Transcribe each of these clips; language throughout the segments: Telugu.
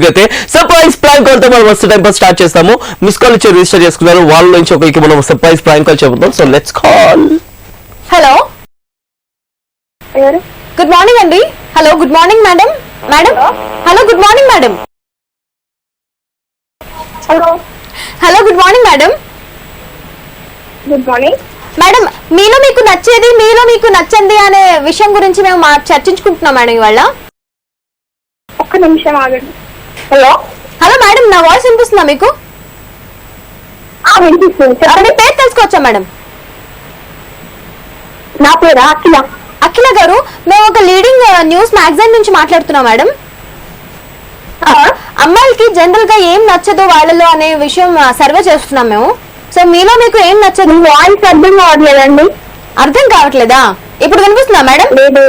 అయితే సర్ప్రైజ్ ప్రాంక్ కాల్ తో మనం ఫస్ట్ టైం స్టార్ట్ చేస్తాము. మిస్ కాల్ ఇచ్చి రిజిస్టర్ చేసుకున్నారు. వాళ్ళ నుంచి ఒకరికి మనం సర్ప్రైజ్ ప్రాంక్ కాల్ చెబుతాం. So let's call. Hello, good morning అండి. Hello, good morning madam. Madam, hello, good morning madam. Hello, hello, good morning madam. Good morning madam, మీలో మీకు నచ్చేది, మీలో మీకు నచ్చంది అనే విషయం గురించి మేము చర్చించుకుంటున్నాం మేడం ఇవాళ. ఒక్క నిమిషం ఆగండి. హలో, హలో మేడం, నా వాయిస్ వినిపిస్తుందా మీకు? వినిపిస్తుంది. మీ పేరు తెలుసుకోవచ్చా మేడం? నా పేరు అఖిల. అఖిల గారు, మేము ఒక లీడింగ్ న్యూస్ మ్యాగజైన్ నుంచి మాట్లాడుతున్నాం మేడం. అమ్మాయిలకి జనరల్ గా ఏం నచ్చదు వాళ్ళలో అనే విషయం సర్వే చేస్తున్నాం మేము. సో మీలో మీకు ఏం నచ్చదు? వాయిస్ అర్థం కావట్లేదండి. అర్థం కావట్లేదా? ఇప్పుడు వినిపిస్తుందా మేడం? లేదు.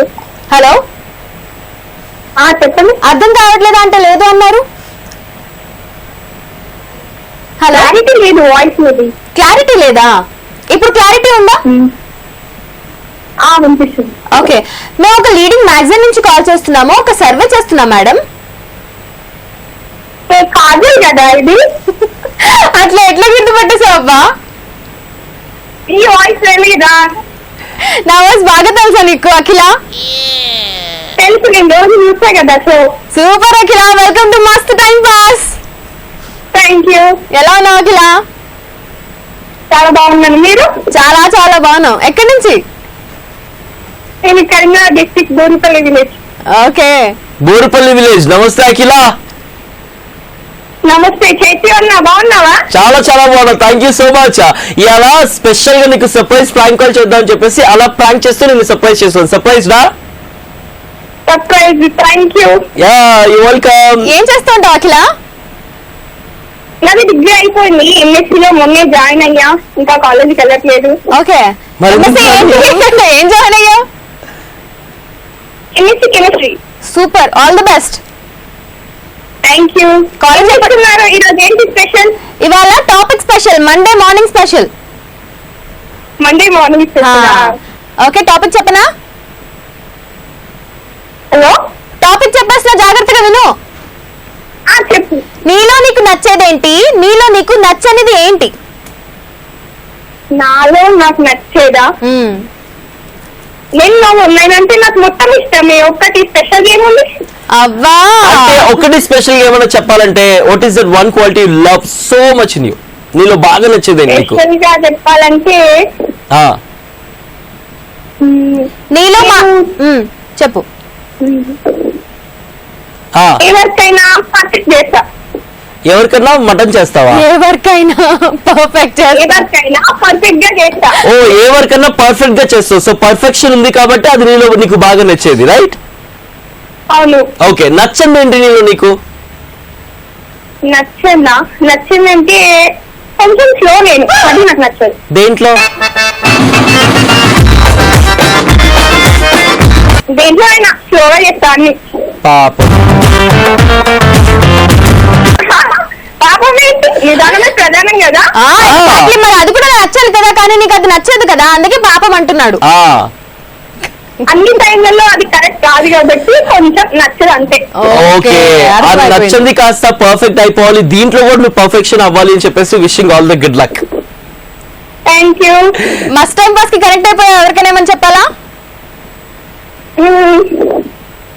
హలో, చెప్పండి. అర్థం కావట్లేదా అంటే లేదు అన్నారు. హలో, క్లారిటీ లేదు వాయిస్ మీది. క్లారిటీ లేదా? ఇప్పుడు క్లారిటీ ఉందా? వినిపిస్తుంది. ఓకే, మేము ఒక లీడింగ్ మ్యాగజైన్ నుంచి కాల్ చేస్తున్నాము. ఒక సర్వే చేస్తున్నాం మేడం. కాదు కదా ఇది. అట్లా ఎట్లా గుర్తుపట్టేసావు అబ్బా? ఈ వాయిస్ తెలీదా? నా వాయిస్ బాగా తెలుసా నీకు అఖిల? తెలుసు, నేను రోజు చూసా కదా. So super Akhila, welcome to మస్త్ టైం పాస్. Thank you. ఎలా ఉన్నావు అఖిల? చాలా బాగున్నాను. మీరు? చాలా చాలా బాగున్నావు. ఎక్కడి నుంచి? నేను Karimnagar district Boruppalli village. Okay, Boruppalli village. నమస్తే అఖిల. నమస్తే చైతి అన్న, బాగున్నావా? చాలా చాలా బాగున్నా, థ్యాంక్ యూ సో మచ్. ఇలా స్పెషల్ గా నీకు సర్ప్రైజ్ ప్రాంక్ కాల్ చేద్దాం అని చెప్పేసి అలా ప్రాంక్ చేస్తూ నేను సర్ప్రైజ్ చేస్తాను. సర్ప్రైజ్ డా? Surprise. Thank you. Yeah, you welcome. ఏం చేస్తూ ఉంటావు అఖిల? నాది డిగ్రీ అయిపోయింది. ఎంఎస్సీ లో మొన్నే జాయిన్ అయ్యా. ఇంకా కాలేజీకి వెళ్ళట్లేదు. ఓకే, మరి ఏం జాయిన్ అయ్యావు? MSc chemistry. Super, all the best. Thank you. College చెప్తున్నారు. ఈరోజు ఏంటి స్పెషల్? ఇవాళ topic special, Monday morning special. Monday morning special. Okay, topic చెప్పనా? హలో, టాపిక్ చెప్పేసిన జాగ్రత్తగా విను. చెప్పు. నీలో నీకు నచ్చేదేంటి, నీలో నీకు నచ్చనిది ఏంటి? నాలో నాకు నచ్చేదా? నేనంటే నాకు మొత్తం ఇష్టమే. ఒక్కటి స్పెషల్ ఏముంది? అవ్వా, అంటే ఒకటి స్పెషల్ ఏమైనా చెప్పాలంటే what is that one quality you love so much in you? నీలో బాగా నచ్చేది నీకు? స్పెషల్ గా చెప్పాలంటే నీలో చెప్పు. ఎవరికైనా పర్ఫెక్ట్ చేస్తా. ఎవరికన్నా మటన్ చేస్తావా? ఎవరికైనా పర్ఫెక్ట్, ఎవరికైనా పర్ఫెక్ట్ గా చేస్తా. ఓ, ఎవరికన్నా పర్ఫెక్ట్ గా చేస్తావు. సో పర్ఫెక్షన్ ఉంది కాబట్టి అది నీలో నీకు బాగా నచ్చేది, రైట్? అవును. ఓకే, నచ్చంది ఏంటి నీలో నీకు? నచ్చిందంటే కొంచెం స్లో. నేను అది నాకు నచ్చదు. దేంట్లో? దేంట్లో అయినా స్లోగా చేస్తా అన్ని. పాపం. పాపం ఏంటి? నిదానమే ప్రధానం కదా. మరి అది కూడా నచ్చాలి కదా, కానీ నీకు అది నచ్చదు కదా, అందుకే పాపం అంటున్నాడు. అన్ని టైంలలో అది కరెక్ట్ కాదు కాబట్టి కొంచెం నచ్చదు అంతే. ఓకే, అది నచ్చింది కాస్త పర్ఫెక్ట్ అయిపోవాలి. దీంట్లో కూడా నువ్వు పర్ఫెక్షన్ అవ్వాలి అని చెప్పేసి wishing all the good luck. Thank you. మస్ట్ టైం పాస్ కి కరెక్ట్ అయిపోయా. ఎవరికైనా ఏమని చెప్పాలా?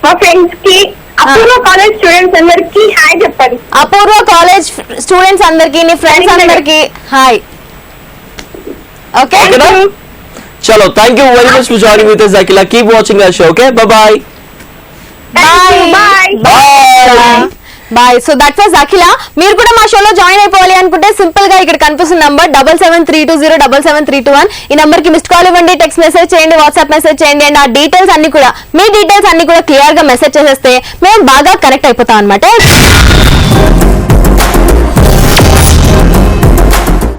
మా ఫ్రెండ్స్ కి, అపూర్వ కాలేజ్ స్టూడెంట్స్ అందరికి హాయ్ చెప్పాలి. అపూర్వ కాలేజ్ స్టూడెంట్స్ అందరికి, నీ ఫ్రెండ్స్ అందరికి హాయ్. ఓకే, చలో, thank you very much for joining with us Akhila. Keep watching our show. Okay, bye bye. Bye. So that was Akhila. మీరు కూడా మా షోలో జాయిన్ అయిపోవాలి అనుకుంటే సింపుల్ గా ఇక్కడ కనిపిస్తున్న నంబర్ 7732077321 ఈ నంబర్ కి మిస్డ్ కాల్ ఇవ్వండి, టెక్స్ట్ మెసేజ్ చేయండి, వాట్సాప్ మెసేజ్ చేయండి. అండ్ ఆ డీటెయిల్స్ అన్ని కూడా, మీ డీటెయిల్స్ అన్ని కూడా క్లియర్ గా మెసేజ్ చేసేస్తే మేము బాగా కనెక్ట్ అయిపోతాం అనమాట.